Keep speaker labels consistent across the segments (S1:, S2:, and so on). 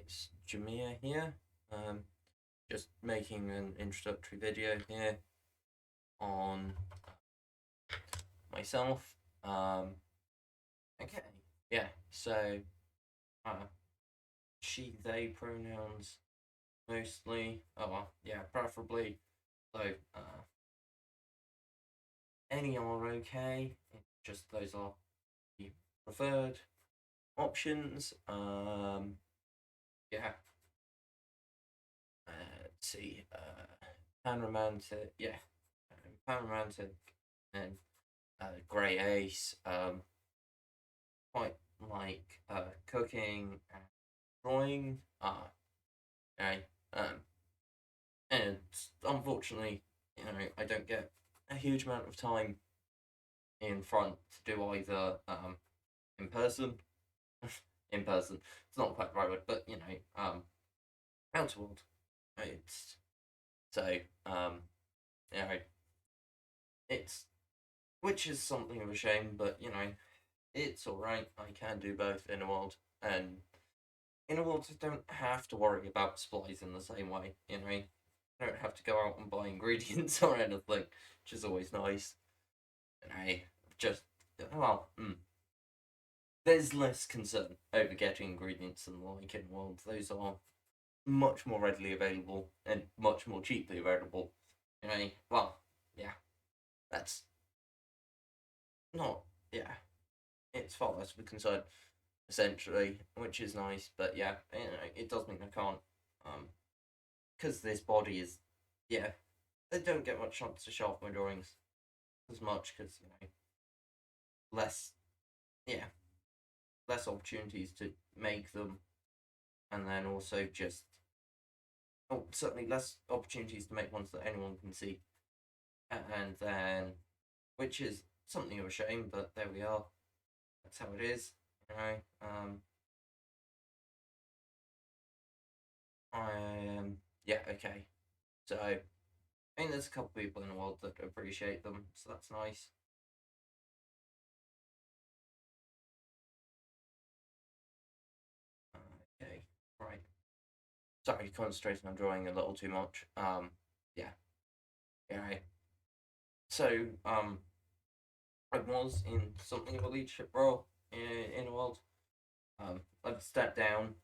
S1: it's Jamia here. Just making an introductory video here on myself. Okay, yeah, so she, they pronouns mostly. Oh, well, yeah, preferably. So, any are okay, just those are the preferred options. Yeah. Let's see. Panromantic, yeah. Panromantic and Grey Ace. Quite like cooking and drawing. Okay. And unfortunately, I don't get a huge amount of time in front to do either in person. In person, it's not quite the right word, but out world. It's so you know, it's which is something of a shame, but it's alright. I can do both in a world, and in a world I don't have to worry about supplies in the same way. I don't have to go out and buy ingredients or anything, which is always nice. And I just well, there's less concern over getting ingredients than like in world. Those are much more readily available and much more cheaply available. Well, yeah, that's not yeah. It's far less of a concern essentially, which is nice. But yeah, it does mean I can't, because this body is, yeah, I don't get much chance to show off my drawings as much because less, yeah, less opportunities to make them, and then also just certainly less opportunities to make ones that anyone can see, and then which is something of a shame, but there we are. That's how it is. Yeah, okay. So I mean, there's a couple people in the world that appreciate them, so that's nice. Okay, right. Sorry, concentrating on drawing a little too much. Yeah. Yeah. So, I was in something of a leadership role in the world. I've stepped down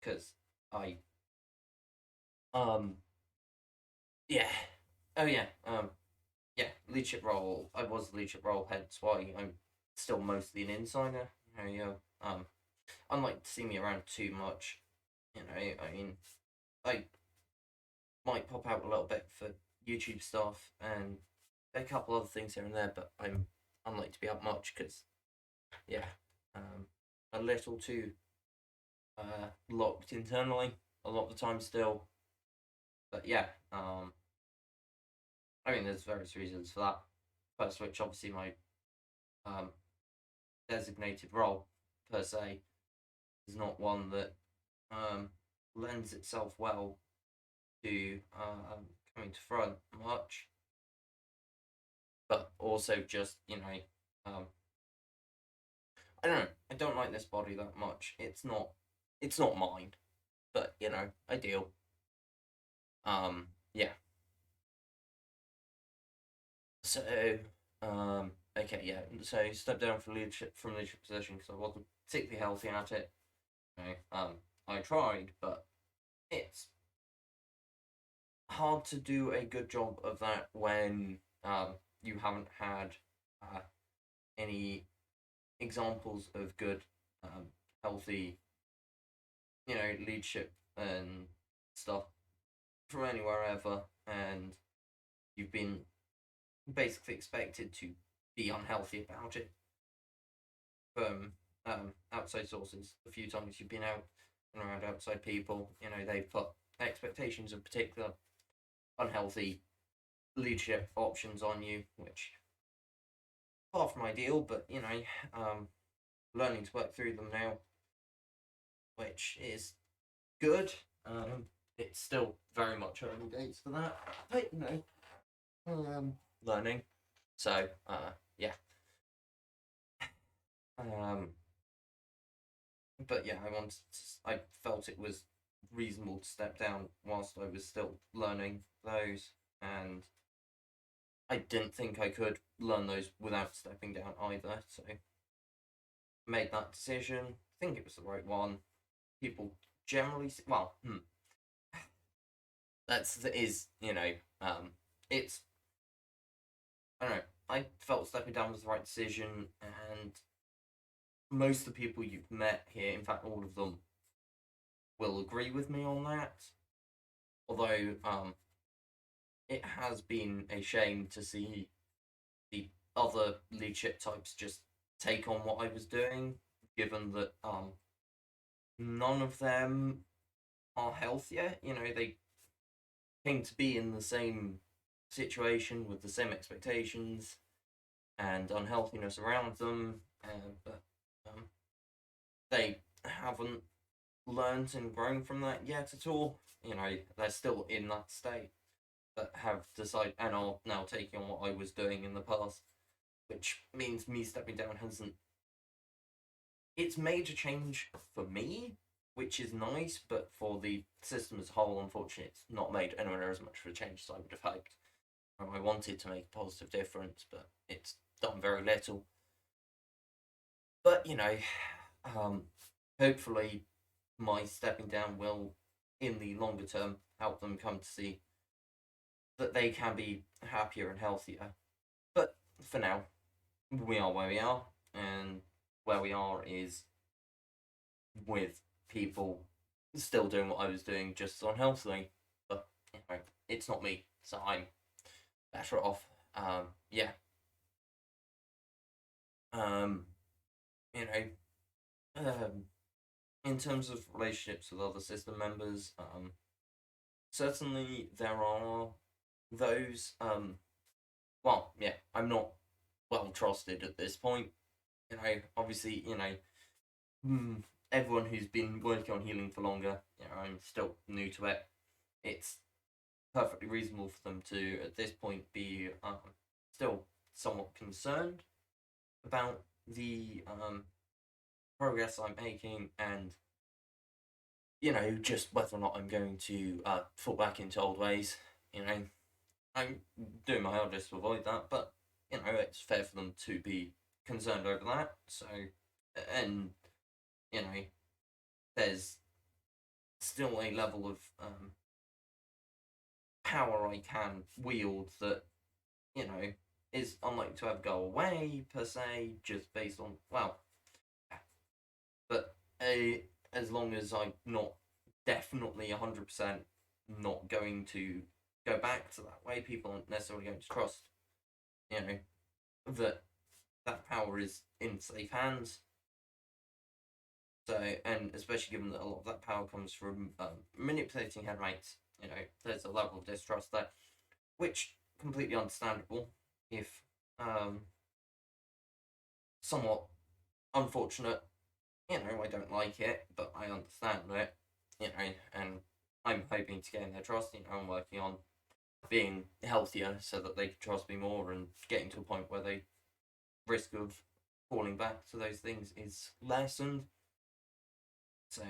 S1: because I, yeah. Oh yeah. Yeah. Leadership role. I was the leadership role, hence why I'm still mostly an insider. Unlike to see me around too much. I mean, I might pop out a little bit for YouTube stuff and a couple other things here and there, but I'm unlikely to be out much because, yeah, a little too locked internally a lot of the time still. But yeah, I mean, there's various reasons for that. First, which obviously my um, designated role per se is not one that lends itself well to coming to front much, but also just um, I don't know. I don't like this body that much. It's not mine, but ideal. Yeah. So, okay, yeah. So step down from leadership position because I wasn't particularly healthy at it. I tried, but it's hard to do a good job of that when you haven't had uh, any examples of good, healthy, leadership and stuff from anywhere ever, and you've been basically expected to be unhealthy about it from outside sources. A few times you've been out and around outside people, they've put expectations of particular unhealthy leadership options on you, which far from ideal, but learning to work through them now, which is good. It's still very much early days for that, but learning. So yeah. but yeah, I felt it was reasonable to step down whilst I was still learning those, and I didn't think I could learn those without stepping down either, so made that decision. I think it was the right one. People generally, well, it's, I don't know. I felt stepping down was the right decision, and most of the people you've met here, in fact, all of them, will agree with me on that. Although, it has been a shame to see the other leadership types just take on what I was doing, given that none of them are healthier. They came to be in the same situation with the same expectations and unhealthiness around them, but they haven't learned and grown from that yet at all. They're still in that state, but have decided and are now taking on what I was doing in the past, which means me stepping down hasn't. It's made a change for me, which is nice, but for the system as a whole, unfortunately, it's not made anywhere near as much of a change as I would have hoped. I wanted to make a positive difference, but it's done very little. But hopefully, my stepping down will, in the longer term, help them come to see that they can be happier and healthier. But for now, we are where we are, and where we are is with people still doing what I was doing, just unhealthily. But it's not me, so I'm better off. Yeah. Um, you know, in terms of relationships with other system members, certainly there are those. Well, yeah, I'm not well trusted at this point. Obviously, everyone who's been working on healing for longer, I'm still new to it. It's perfectly reasonable for them to, at this point, be still somewhat concerned about the progress I'm making, and just whether or not I'm going to fall back into old ways. I'm doing my hardest to avoid that, but it's fair for them to be concerned over that. So, and you know, there's still a level of power I can wield that is unlikely to ever go away per se, just based on but as long as I'm not definitely 100% not going to go back to that way, people aren't necessarily going to trust, that that power is in safe hands. So, and especially given that a lot of that power comes from manipulating headmates, there's a level of distrust there, which completely understandable. If somewhat unfortunate, I don't like it, but I understand it, and I'm hoping to gain their trust. I'm working on being healthier so that they can trust me more and getting to a point where the risk of falling back to those things is lessened. So,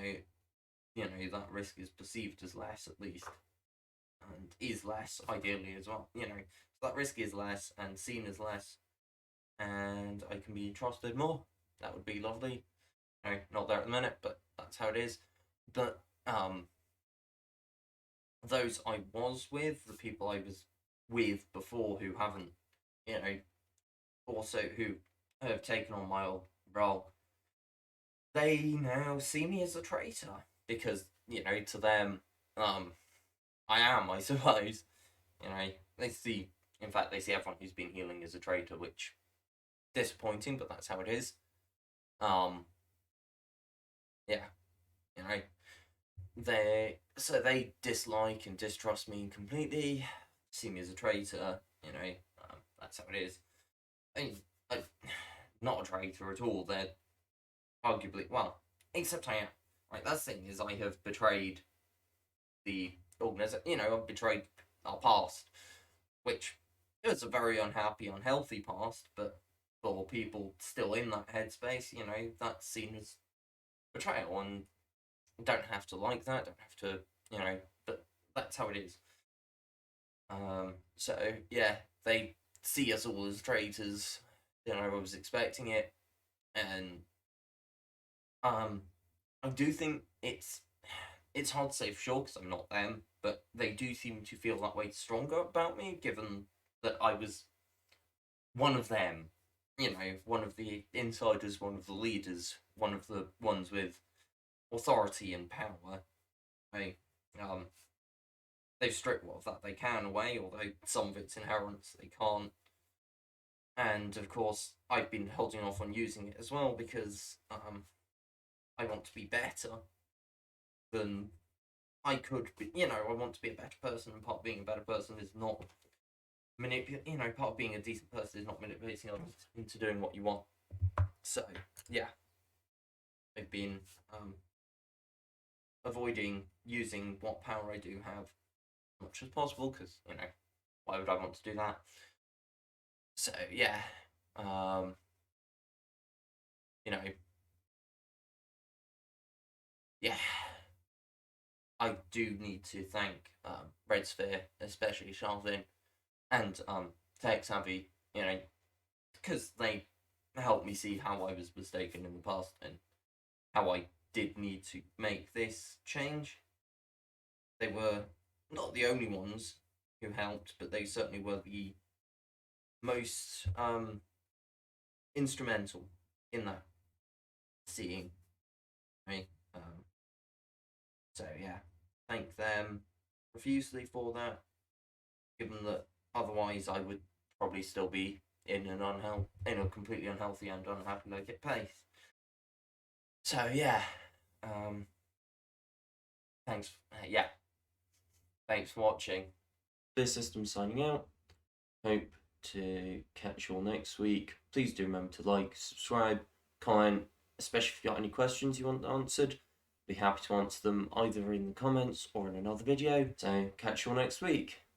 S1: that risk is perceived as less at least, and is less ideally as well. So that risk is less and seen as less, and I can be trusted more. That would be lovely. Not there at the minute, but that's how it is. But those I was with, the people I was with before who haven't, also who have taken on my old role, they now see me as a traitor because, to them, I am, I suppose. They see, in fact, they see everyone who's been healing as a traitor, which disappointing, but that's how it is. Yeah, they dislike and distrust me completely, see me as a traitor. That's how it is. I'm not a traitor at all. They're arguably, well, except I am. Right, that's the thing, is I have betrayed the organization. I've betrayed our past, which is a very unhappy, unhealthy past, but for people still in that headspace, that's seen as betrayal, and don't have to like that, don't have to, but that's how it is. So yeah, they see us all as traitors. I was expecting it, and I do think it's hard to say for sure because I'm not them, but they do seem to feel that way stronger about me, given that I was one of them. One of the insiders, one of the leaders, one of the ones with authority and power. They, um, they've stripped what of that they can away, although some of it's inherent, so they can't. And of course, I've been holding off on using it as well because I want to be better than I could be. I want to be a better person, and part of being a better person is not part of being a decent person is not manipulating others into doing what you want. So yeah, I've been avoiding using what power I do have as much as possible because why would I want to do that? So yeah, yeah, I do need to thank Red Sphere, especially Charlene and Tech Savvy, because they helped me see how I was mistaken in the past and how I did need to make this change. They were not the only ones who helped, but they certainly were the most instrumental in that seeing me. So yeah, thank them profusely for that, given that otherwise I would probably still be in a completely unhealthy and unhappy like pace. So yeah, thanks. Yeah, thanks for watching. This system signing out. Hope to catch you all next week. Please do remember to like, subscribe, comment, especially if you've got any questions you want answered. Be happy to answer them either in the comments or in another video. So catch you all next week.